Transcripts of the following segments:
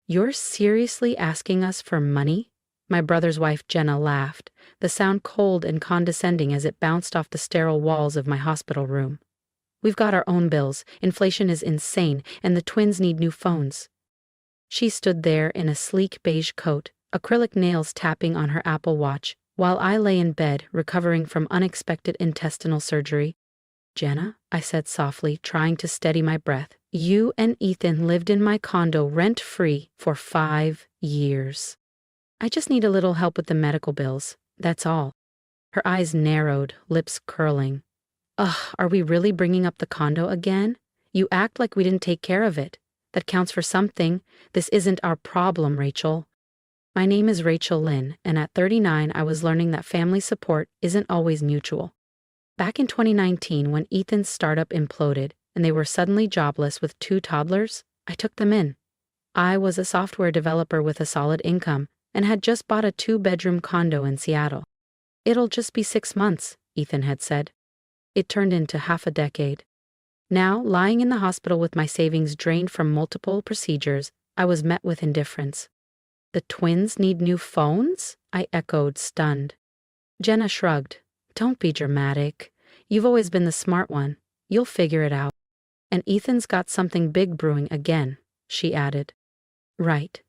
You're seriously asking us for money? My brother's wife Jenna laughed, the sound cold and condescending as it bounced off the sterile walls of my hospital room. We've got our own bills, inflation is insane, and the twins need new phones. She stood there in a sleek beige coat, acrylic nails tapping on her Apple Watch, while I lay in bed recovering from unexpected intestinal surgery. Jenna, I said softly, trying to steady my breath, you and Ethan lived in my condo rent-free for 5 years. I just need a little help with the medical bills, that's all. Her eyes narrowed, lips curling. Ugh, are we really bringing up the condo again? You act like we didn't take care of it. That counts for something. This isn't our problem, Rachel. My name is Rachel Lynn, and at 39 I was learning that family support isn't always mutual. Back in 2019, when Ethan's startup imploded and they were suddenly jobless with 2 toddlers, I took them in. I was a software developer with a solid income and had just bought a 2-bedroom condo in Seattle. It'll just be 6 months, Ethan had said. It turned into half a decade. Now, lying in the hospital with my savings drained from multiple procedures, I was met with indifference. The twins need new phones? I echoed, stunned. Jenna shrugged. Don't be dramatic. You've always been the smart one. You'll figure it out. And Ethan's got something big brewing again, she added. Right.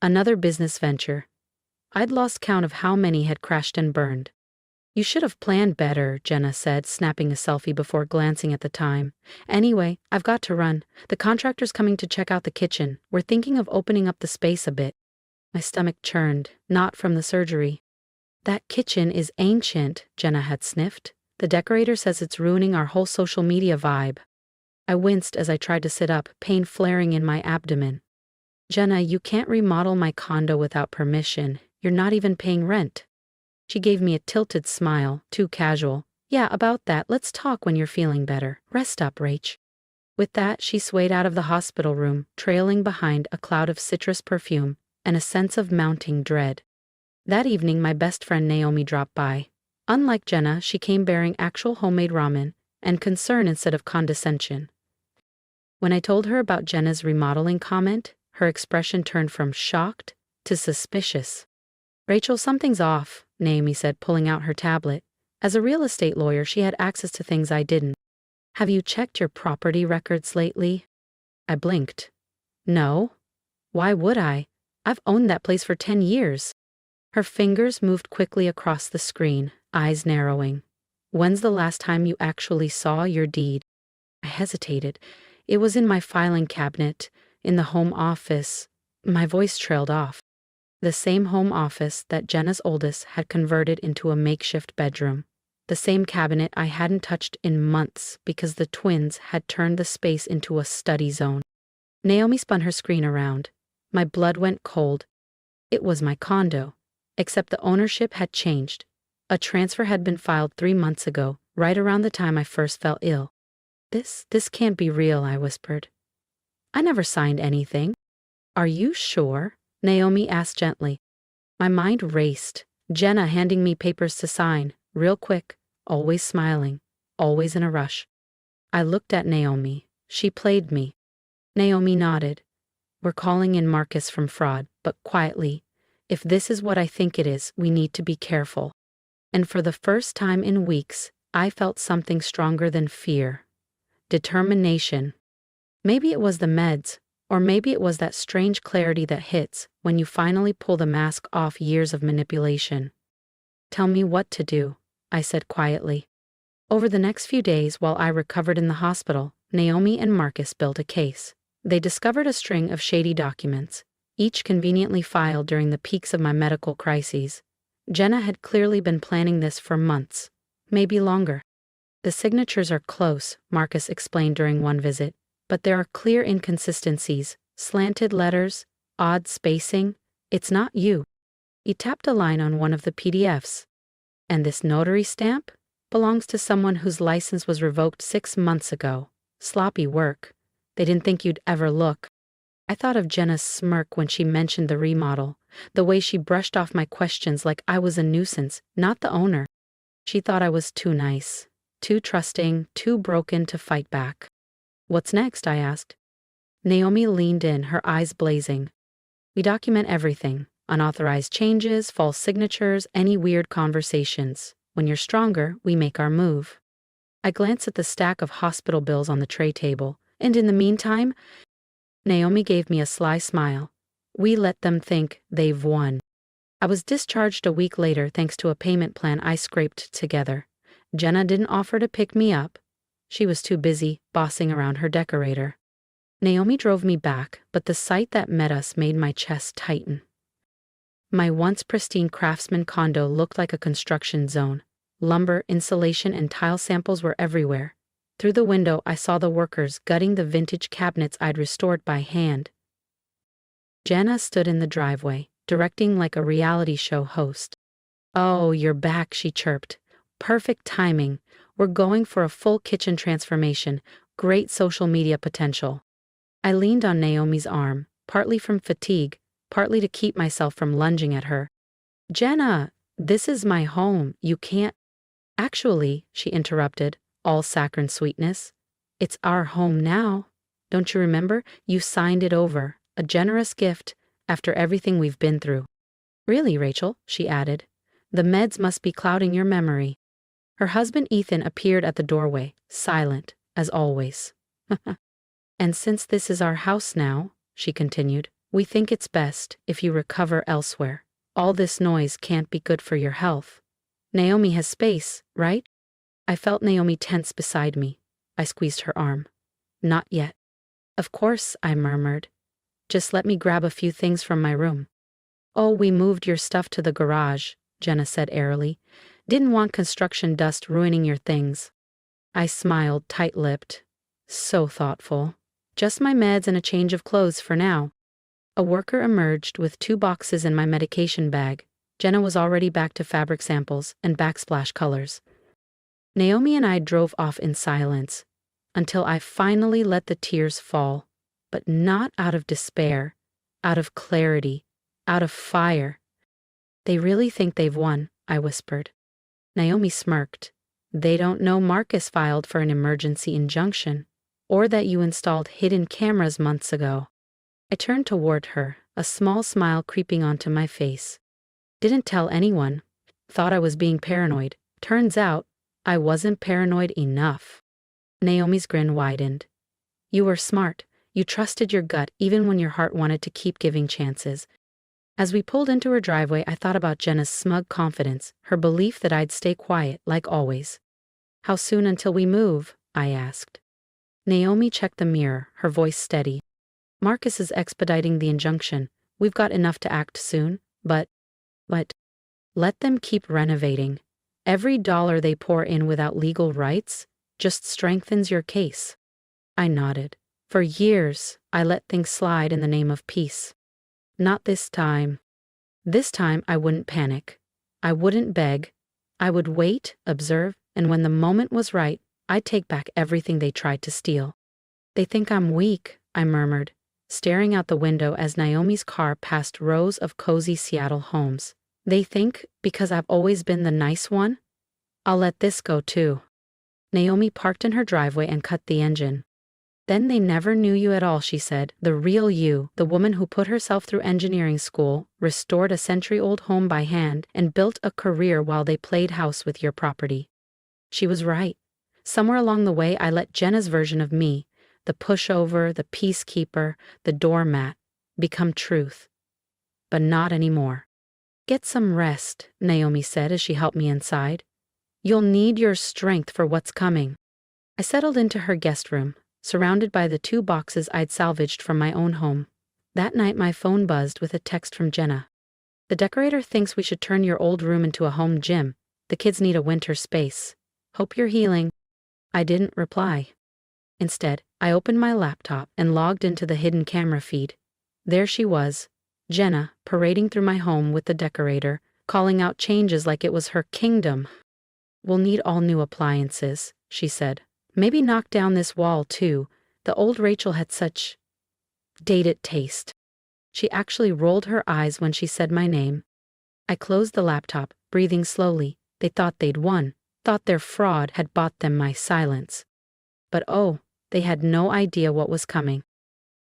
Another business venture. I'd lost count of how many had crashed and burned. You should have planned better, Jenna said, snapping a selfie before glancing at the time. Anyway, I've got to run. The contractor's coming to check out the kitchen. We're thinking of opening up the space a bit. My stomach churned, not from the surgery. That kitchen is ancient, Jenna had sniffed. The decorator says it's ruining our whole social media vibe. I winced as I tried to sit up, pain flaring in my abdomen. Jenna, you can't remodel my condo without permission. You're not even paying rent. She gave me a tilted smile, too casual. Yeah, about that, let's talk when you're feeling better. Rest up, Rach. With that, she swayed out of the hospital room, trailing behind a cloud of citrus perfume and a sense of mounting dread. That evening, my best friend Naomi dropped by. Unlike Jenna, she came bearing actual homemade ramen and concern instead of condescension. When I told her about Jenna's remodeling comment, her expression turned from shocked to suspicious. Rachel, something's off, Naomi said, pulling out her tablet. As a real estate lawyer, she had access to things I didn't. Have you checked your property records lately? I blinked. No. Why would I? I've owned that place for 10 years. Her fingers moved quickly across the screen, eyes narrowing. When's the last time you actually saw your deed? I hesitated. It was in my filing cabinet, in the home office. My voice trailed off. The same home office that Jenna's oldest had converted into a makeshift bedroom. The same cabinet I hadn't touched in months because the twins had turned the space into a study zone. Naomi spun her screen around. My blood went cold. It was my condo, except the ownership had changed. A transfer had been filed 3 months ago, right around the time I first fell ill. This can't be real, I whispered. I never signed anything. Are you sure? Naomi asked gently. My mind raced. Jenna handing me papers to sign, real quick, always smiling, always in a rush. I looked at Naomi. She played me. Naomi nodded. We're calling in Marcus from fraud, but quietly. If this is what I think it is, we need to be careful. And for the first time in weeks, I felt something stronger than fear. Determination. Maybe it was the meds, or maybe it was that strange clarity that hits when you finally pull the mask off years of manipulation. Tell me what to do, I said quietly. Over the next few days while I recovered in the hospital, Naomi and Marcus built a case. They discovered a string of shady documents, each conveniently filed during the peaks of my medical crises. Jenna had clearly been planning this for months, maybe longer. The signatures are close, Marcus explained during one visit, but there are clear inconsistencies, slanted letters, odd spacing. It's not you. He tapped a line on one of the PDFs. And this notary stamp belongs to someone whose license was revoked 6 months ago. Sloppy work. They didn't think you'd ever look. I thought of Jenna's smirk when she mentioned the remodel, the way she brushed off my questions like I was a nuisance, not the owner. She thought I was too nice, too trusting, too broken to fight back. What's next? I asked. Naomi leaned in, her eyes blazing. We document everything: unauthorized changes, false signatures, any weird conversations. When you're stronger, we make our move. I glance at the stack of hospital bills on the tray table, and in the meantime, Naomi gave me a sly smile. We let them think they've won. I was discharged a week later thanks to a payment plan I scraped together. Jenna didn't offer to pick me up. She was too busy bossing around her decorator. Naomi drove me back, but the sight that met us made my chest tighten. My once pristine craftsman condo looked like a construction zone. Lumber, insulation, and tile samples were everywhere. Through the window, I saw the workers gutting the vintage cabinets I'd restored by hand. Jenna stood in the driveway, directing like a reality show host. "Oh, you're back," she chirped. "Perfect timing. We're going for a full kitchen transformation. Great social media potential." I leaned on Naomi's arm, partly from fatigue, partly to keep myself from lunging at her. "Jenna, this is my home. You can't—" "Actually," she interrupted, all saccharine sweetness, "it's our home now. Don't you remember? You signed it over, a generous gift, after everything we've been through." "Really, Rachel?" she added. "The meds must be clouding your memory." Her husband Ethan appeared at the doorway, silent, as always. "And since this is our house now," she continued, "we think it's best if you recover elsewhere. All this noise can't be good for your health. Naomi has space, right?" I felt Naomi tense beside me. I squeezed her arm. "Not yet." "Of course," I murmured. "Just let me grab a few things from my room." "Oh, we moved your stuff to the garage," Jenna said airily. "Didn't want construction dust ruining your things." I smiled, tight-lipped. So thoughtful. "Just my meds and a change of clothes for now." A worker emerged with 2 boxes in my medication bag. Jenna was already back to fabric samples and backsplash colors. Naomi and I drove off in silence, until I finally let the tears fall, but not out of despair, out of clarity, out of fire. "They really think they've won," I whispered. Naomi smirked. "They don't know Marcus filed for an emergency injunction, or that you installed hidden cameras months ago." I turned toward her, a small smile creeping onto my face. "Didn't tell anyone. Thought I was being paranoid. Turns out, I wasn't paranoid enough." Naomi's grin widened. "You were smart. You trusted your gut even when your heart wanted to keep giving chances." As we pulled into her driveway, I thought about Jenna's smug confidence, her belief that I'd stay quiet, like always. "How soon until we move?" I asked. Naomi checked the mirror, her voice steady. "Marcus is expediting the injunction. We've got enough to act soon, but let them keep renovating. Every dollar they pour in without legal rights just strengthens your case." I nodded. For years, I let things slide in the name of peace. Not this time. This time, I wouldn't panic. I wouldn't beg. I would wait, observe, and when the moment was right, I'd take back everything they tried to steal. "They think I'm weak," I murmured, staring out the window as Naomi's car passed rows of cozy Seattle homes. "They think, because I've always been the nice one, I'll let this go too." Naomi parked in her driveway and cut the engine. "Then they never knew you at all," she said. "The real you, the woman who put herself through engineering school, restored a century-old home by hand, and built a career while they played house with your property." She was right. Somewhere along the way, I let Jenna's version of me, the pushover, the peacekeeper, the doormat, become truth. But not anymore. "Get some rest," Naomi said as she helped me inside. "You'll need your strength for what's coming." I settled into her guest room, surrounded by the 2 boxes I'd salvaged from my own home. That night my phone buzzed with a text from Jenna. "The decorator thinks we should turn your old room into a home gym. The kids need a winter space. Hope you're healing." I didn't reply. Instead, I opened my laptop and logged into the hidden camera feed. There she was, Jenna, parading through my home with the decorator, calling out changes like it was her kingdom. "We'll need all new appliances," she said. "Maybe knock down this wall, too. The old Rachel had such dated taste." She actually rolled her eyes when she said my name. I closed the laptop, breathing slowly. They thought they'd won, thought their fraud had bought them my silence. But oh, they had no idea what was coming.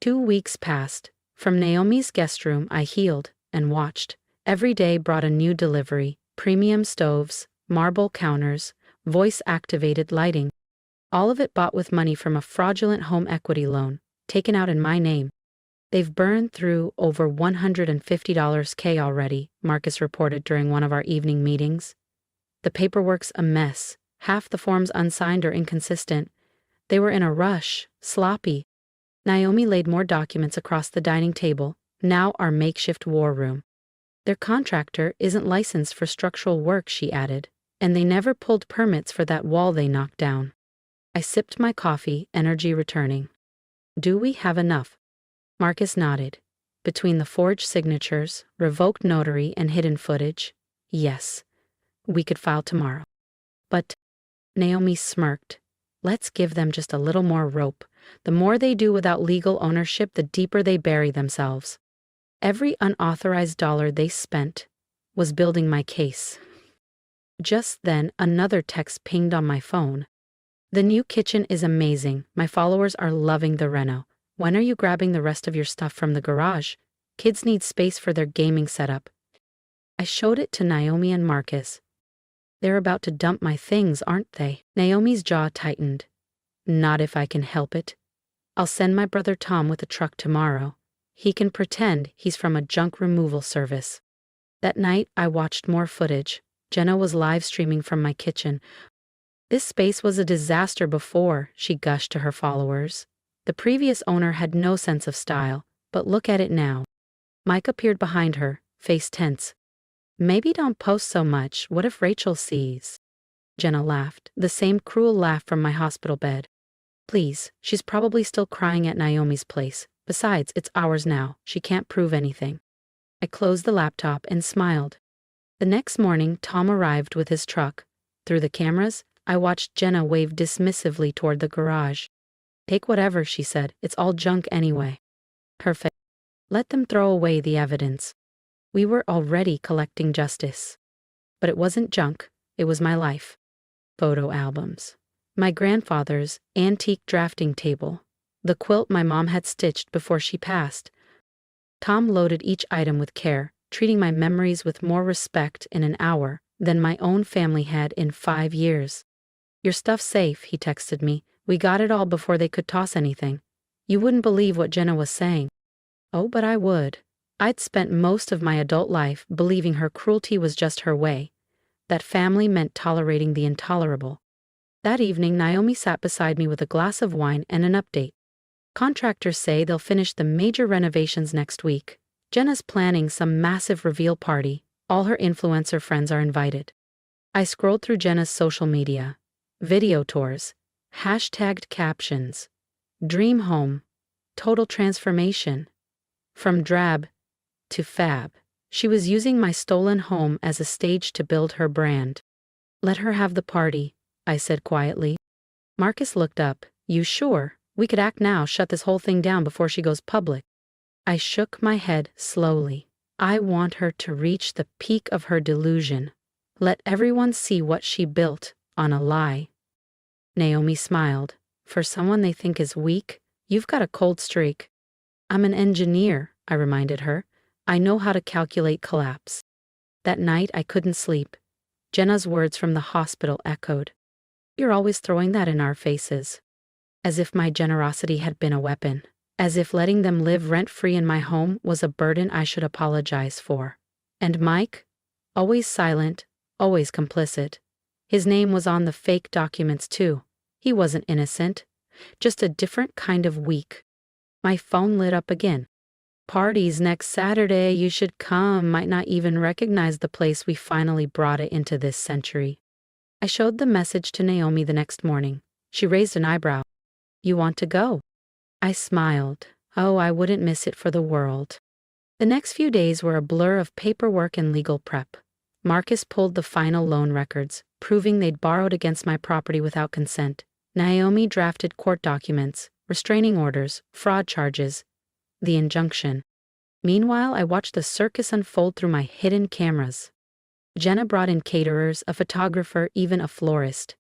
2 weeks passed. From Naomi's guest room, I healed and watched. Every day brought a new delivery: premium stoves, marble counters, voice-activated lighting. All of it bought with money from a fraudulent home equity loan, taken out in my name. They've burned through over $150K already, Marcus reported during one of our evening meetings. The paperwork's a mess, half the forms unsigned or inconsistent. They were in a rush, sloppy. Naomi laid more documents across the dining table, now our makeshift war room. Their contractor isn't licensed for structural work, she added, and they never pulled permits for that wall they knocked down. I sipped my coffee, energy returning. Do we have enough? Marcus nodded. Between the forged signatures, revoked notary, and hidden footage, yes. We could file tomorrow. But, Naomi smirked, let's give them just a little more rope. The more they do without legal ownership, the deeper they bury themselves. Every unauthorized dollar they spent was building my case. Just then, another text pinged on my phone. The new kitchen is amazing. My followers are loving the reno. When are you grabbing the rest of your stuff from the garage? Kids need space for their gaming setup. I showed it to Naomi and Marcus. They're about to dump my things, aren't they? Naomi's jaw tightened. Not if I can help it. I'll send my brother Tom with a truck tomorrow. He can pretend he's from a junk removal service. That night, I watched more footage. Jenna was live streaming from my kitchen. This space was a disaster before, she gushed to her followers. The previous owner had no sense of style, but look at it now. Mike appeared behind her, face tense. Maybe don't post so much. What if Rachel sees? Jenna laughed, the same cruel laugh from my hospital bed. Please, she's probably still crying at Naomi's place. Besides, it's ours now. She can't prove anything. I closed the laptop and smiled. The next morning, Tom arrived with his truck. Through the cameras, I watched Jenna wave dismissively toward the garage. Take whatever, she said. It's all junk anyway. Perfect. Let them throw away the evidence. We were already collecting justice. But it wasn't junk. It was my life. Photo albums. My grandfather's antique drafting table. The quilt my mom had stitched before she passed. Tom loaded each item with care, treating my memories with more respect in an hour than my own family had in 5 years. Your stuff's safe, he texted me. We got it all before they could toss anything. You wouldn't believe what Jenna was saying. Oh, but I would. I'd spent most of my adult life believing her cruelty was just her way. That family meant tolerating the intolerable. That evening, Naomi sat beside me with a glass of wine and an update. Contractors say they'll finish the major renovations next week. Jenna's planning some massive reveal party. All her influencer friends are invited. I scrolled through Jenna's social media. Video tours. Hashtagged captions. Dream home. Total transformation. From drab to fab. She was using my stolen home as a stage to build her brand. Let her have the party, I said quietly. Marcus looked up. You sure? We could act now, shut this whole thing down before she goes public. I shook my head slowly. I want her to reach the peak of her delusion. Let everyone see what she built on a lie. Naomi smiled. For someone they think is weak, you've got a cold streak. I'm an engineer, I reminded her. I know how to calculate collapse. That night I couldn't sleep. Jenna's words from the hospital echoed. You're always throwing that in our faces. As if my generosity had been a weapon. As if letting them live rent-free in my home was a burden I should apologize for. And Mike? Always silent, always complicit. His name was on the fake documents too. He wasn't innocent. Just a different kind of weak. My phone lit up again. Parties next Saturday, you should come. Might not even recognize the place. We finally brought it into this century. I showed the message to Naomi the next morning. She raised an eyebrow. You want to go? I smiled. Oh, I wouldn't miss it for the world. The next few days were a blur of paperwork and legal prep. Marcus pulled the final loan records, proving they'd borrowed against my property without consent. Naomi drafted court documents, restraining orders, fraud charges, the injunction. Meanwhile, I watched the circus unfold through my hidden cameras. Jenna brought in caterers, a photographer, even a florist.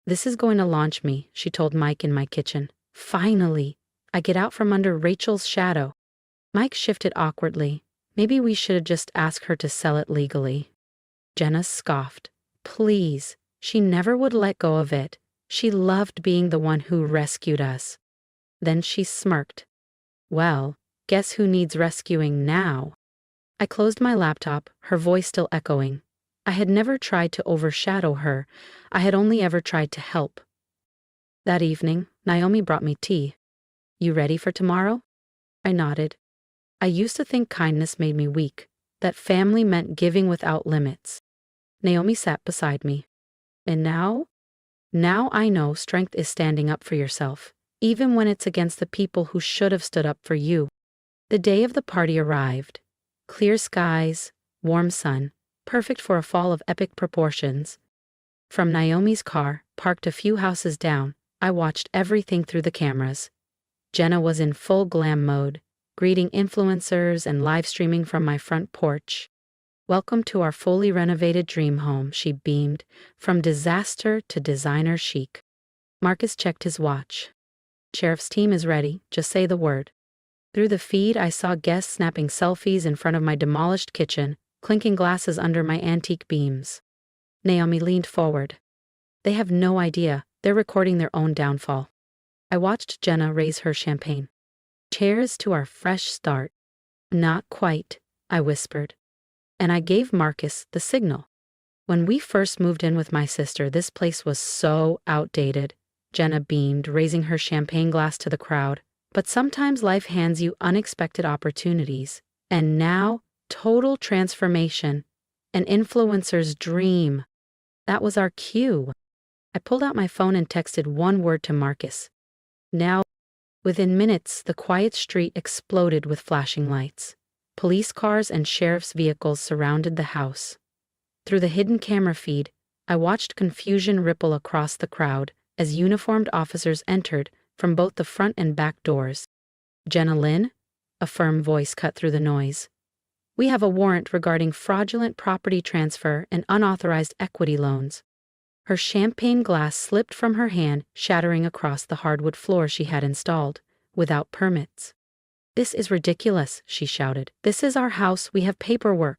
This is going to launch me, she told Mike in my kitchen. Finally, I get out from under Rachel's shadow. Mike shifted awkwardly. Maybe we should have just asked her to sell it legally. Jenna scoffed. Please. She never would let go of it. She loved being the one who rescued us. Then she smirked. Well, guess who needs rescuing now? I closed my laptop, her voice still echoing. I had never tried to overshadow her. I had only ever tried to help. That evening, Naomi brought me tea. You ready for tomorrow? I nodded. I used to think kindness made me weak, that family meant giving without limits. Naomi sat beside me. And now? Now I know strength is standing up for yourself, even when it's against the people who should have stood up for you. The day of the party arrived. Clear skies, warm sun, perfect for a fall of epic proportions. From Naomi's car, parked a few houses down, I watched everything through the cameras. Jenna was in full glam mode, greeting influencers and live streaming from my front porch. Welcome to our fully renovated dream home, she beamed, from disaster to designer chic. Marcus checked his watch. Sheriff's team is ready, just say the word. Through the feed, I saw guests snapping selfies in front of my demolished kitchen, clinking glasses under my antique beams. Naomi leaned forward. They have no idea, they're recording their own downfall. I watched Jenna raise her champagne. Cheers to our fresh start. Not quite, I whispered. And I gave Marcus the signal. When we first moved in with my sister, this place was so outdated. Jenna beamed, raising her champagne glass to the crowd. But sometimes life hands you unexpected opportunities. And now, total transformation. An influencer's dream. That was our cue. I pulled out my phone and texted one word to Marcus. Now, within minutes, the quiet street exploded with flashing lights. Police cars and sheriff's vehicles surrounded the house. Through the hidden camera feed, I watched confusion ripple across the crowd as uniformed officers entered from both the front and back doors. Jenna Lynn? A firm voice cut through the noise. We have a warrant regarding fraudulent property transfer and unauthorized equity loans. Her champagne glass slipped from her hand, shattering across the hardwood floor she had installed, without permits. This is ridiculous, she shouted. This is our house, we have paperwork.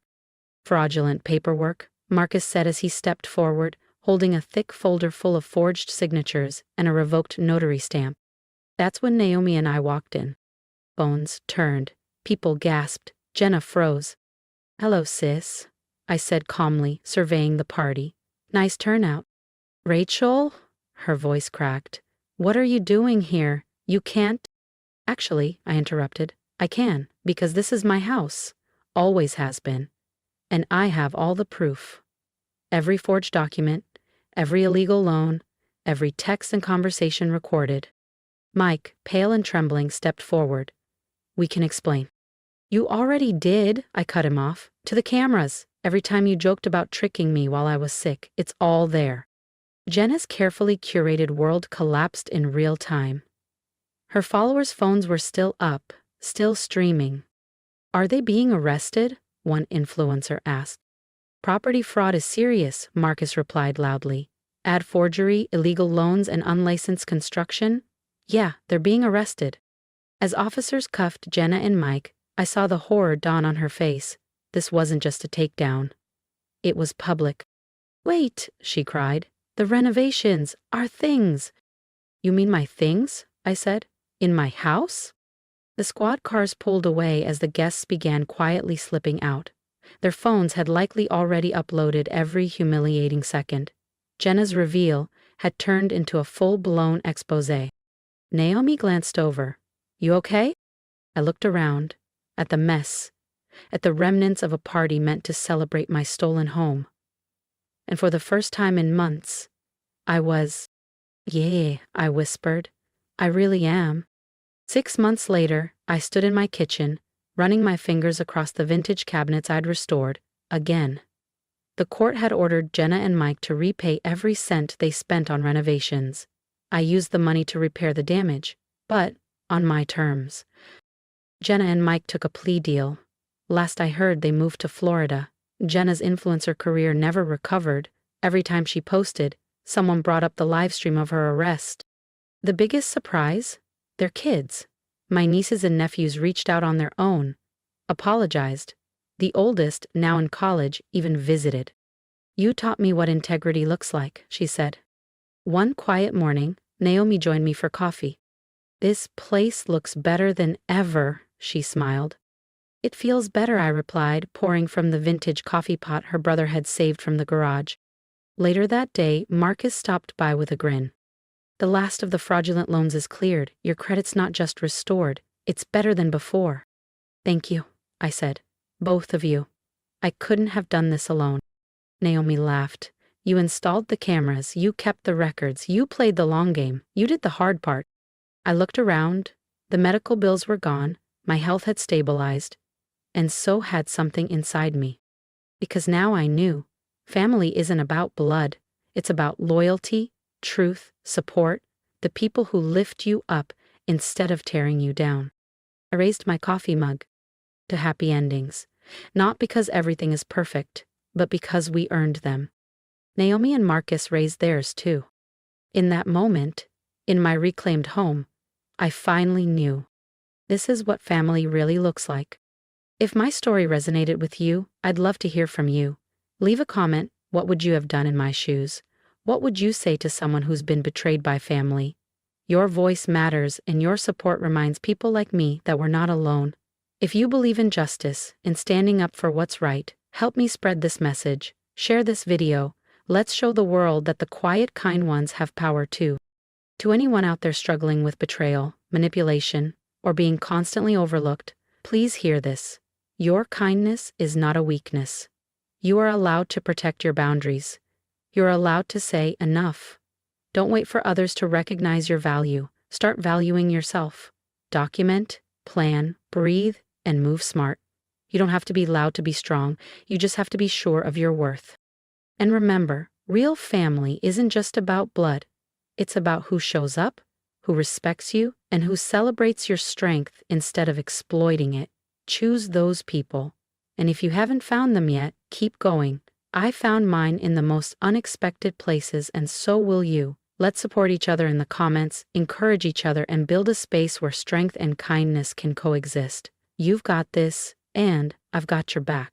Fraudulent paperwork, Marcus said as he stepped forward, holding a thick folder full of forged signatures and a revoked notary stamp. That's when Naomi and I walked in. Phones turned. People gasped. Jenna froze. Hello, sis, I said calmly, surveying the party. Nice turnout. Rachel? Her voice cracked. What are you doing here? You can't. Actually, I interrupted, I can, because this is my house. Always has been. And I have all the proof. Every forged document, every illegal loan, every text and conversation recorded. Mike, pale and trembling, stepped forward. We can explain. You already did, I cut him off. To the cameras. Every time you joked about tricking me while I was sick, it's all there. Jenna's carefully curated world collapsed in real time. Her followers' phones were still up, still streaming. Are they being arrested? One influencer asked. Property fraud is serious, Marcus replied loudly. Ad forgery, illegal loans, and unlicensed construction? Yeah, they're being arrested. As officers cuffed Jenna and Mike, I saw the horror dawn on her face. This wasn't just a takedown. It was public. Wait, she cried. The renovations, our things. You mean my things? I said. In my house? The squad cars pulled away as the guests began quietly slipping out. Their phones had likely already uploaded every humiliating second. Jenna's reveal had turned into a full-blown exposé. Naomi glanced over. You okay? I looked around, at the mess, at the remnants of a party meant to celebrate my stolen home. And for the first time in months, I was, yeah, I whispered. I really am. 6 months later, I stood in my kitchen, running my fingers across the vintage cabinets I'd restored, again. The court had ordered Jenna and Mike to repay every cent they spent on renovations. I used the money to repair the damage, but on my terms. Jenna and Mike took a plea deal. Last I heard, they moved to Florida. Jenna's influencer career never recovered. Every time she posted, someone brought up the live stream of her arrest. The biggest surprise? Their kids. My nieces and nephews reached out on their own, apologized. The oldest, now in college, even visited. You taught me what integrity looks like, she said. One quiet morning, Naomi joined me for coffee. This place looks better than ever, she smiled. It feels better, I replied, pouring from the vintage coffee pot her brother had saved from the garage. Later that day, Marcus stopped by with a grin. The last of the fraudulent loans is cleared. Your credit's not just restored, it's better than before. Thank you, I said. Both of you. I couldn't have done this alone. Naomi laughed. You installed the cameras, you kept the records, you played the long game, you did the hard part. I looked around. The medical bills were gone, my health had stabilized, and so had something inside me. Because now I knew, family isn't about blood, it's about loyalty, truth, support, the people who lift you up instead of tearing you down. I raised my coffee mug to happy endings, not because everything is perfect, but because we earned them. Naomi and Marcus raised theirs too. In that moment, in my reclaimed home, I finally knew. This is what family really looks like. If my story resonated with you, I'd love to hear from you. Leave a comment. What would you have done in my shoes? What would you say to someone who's been betrayed by family? Your voice matters, and your support reminds people like me that we're not alone. If you believe in justice and standing up for what's right, help me spread this message. Share this video. Let's show the world that the quiet, kind ones have power too. To anyone out there struggling with betrayal, manipulation, or being constantly overlooked, please hear this. Your kindness is not a weakness. You are allowed to protect your boundaries. You're allowed to say enough. Don't wait for others to recognize your value. Start valuing yourself. Document, plan, breathe, and move smart. You don't have to be loud to be strong. You just have to be sure of your worth. And remember, real family isn't just about blood. It's about who shows up, who respects you, and who celebrates your strength instead of exploiting it. Choose those people. And if you haven't found them yet, keep going. I found mine in the most unexpected places, and so will you. Let's support each other in the comments, encourage each other, and build a space where strength and kindness can coexist. You've got this, and I've got your back.